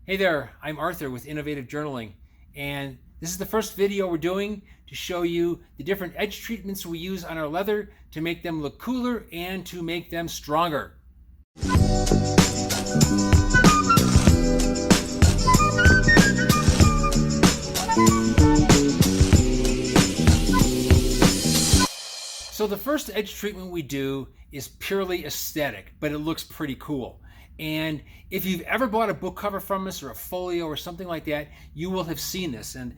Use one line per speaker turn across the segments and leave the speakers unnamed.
Hey there, I'm Arthur with Innovative Journaling, and this is the first video we're doing to show you the different edge treatments we use on our leather to make them look cooler and to make them stronger. So the first edge treatment we do is purely aesthetic, but it looks pretty cool. And if you've ever bought a book cover from us or a folio or something like that, you will have seen this. And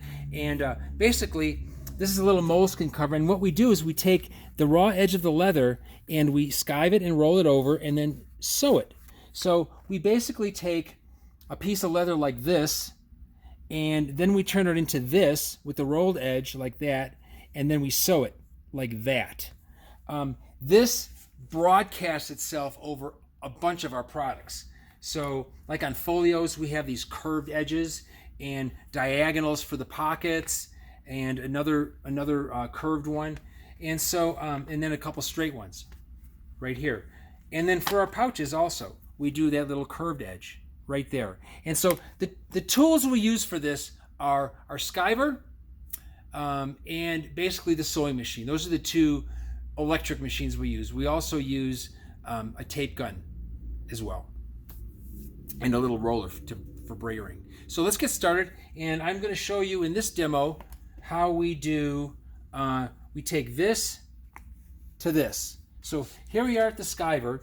basically, this is a little moleskin cover. And what we do is we take the raw edge of the leather and we skive it and roll it over and then sew it. So we basically take a piece of leather like this, and then we turn it into this with the rolled edge like that, and then we sew it like that. This broadcasts itself over a bunch of our products. So like on folios, we have these curved edges and diagonals for the pockets and another curved one. And so, and then a couple straight ones right here. And then for our pouches also, we do that little curved edge right there. And so the tools we use for this are our skiver and basically the sewing machine. Those are the two electric machines we use. We also use a tape gun as well, and a little roller for brayering. So let's get started, and I'm going to show you in this demo how we do, we take this to this. So here we are at the skiver,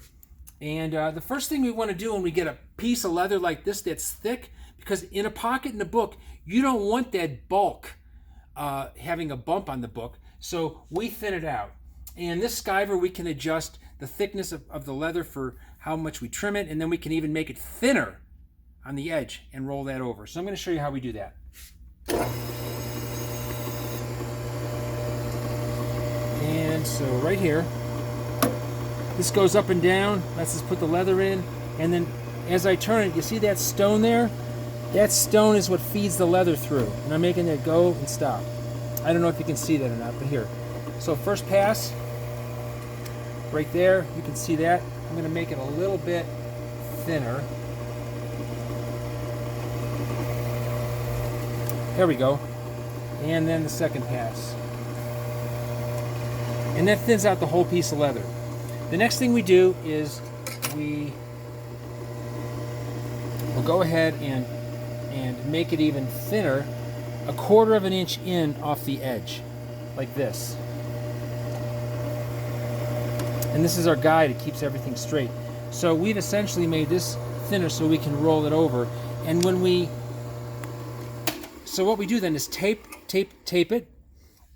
and the first thing we want to do when we get a piece of leather like this that's thick, because in a pocket in the book, you don't want that bulk having a bump on the book, so we thin it out. And this skiver, we can adjust the thickness of the leather for how much we trim it, and then we can even make it thinner on the edge and roll that over. So I'm going to show you how we do that. And so right here, this goes up and down, lets us put the leather in, and then as I turn it, you see that stone there? That stone is what feeds the leather through, and I'm making it go and stop. I don't know if you can see that or not, but here. So first pass, right there, you can see that. I'm going to make it a little bit thinner. There we go. And then the second pass. And that thins out the whole piece of leather. The next thing we do is we'll go ahead and make it even thinner, 1/4 of an inch in off the edge, like this. And this is our guide, it keeps everything straight. So we've essentially made this thinner so we can roll it over. And so what we do then is tape it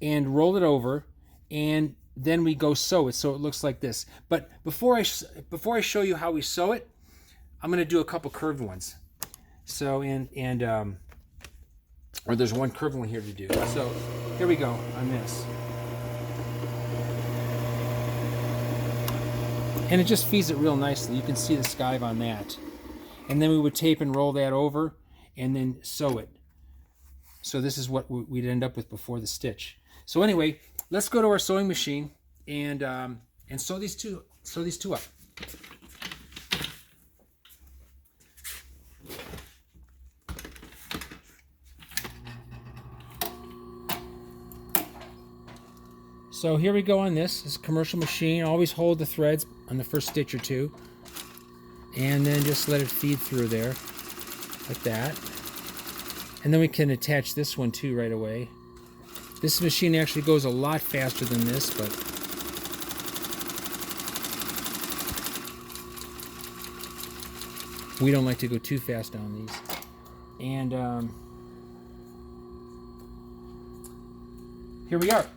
and roll it over, and then we go sew it so it looks like this. But before I show you how we sew it, I'm going to do a couple curved ones. So or there's one curved one here to do. So here we go on this. And it just feeds it real nicely. You can see the skive on that. And then we would tape and roll that over and then sew it. So this is what we'd end up with before the stitch. So anyway, let's go to our sewing machine and sew these two up. So here we go on this. This is a commercial machine. Always hold the threads on the first stitch or two, and then just let it feed through there, like that. And then we can attach this one too right away. This machine actually goes a lot faster than this, but we don't like to go too fast on these. And here we are.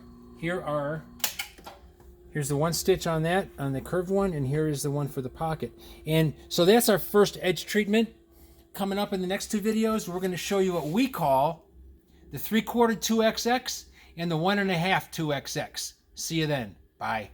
Here's the one stitch on that, on the curved one, and here is the one for the pocket. And so that's our first edge treatment. Coming up in the next two videos, we're going to show you what we call the 3/4 2XX and the 1.5 2XX. See you then. Bye.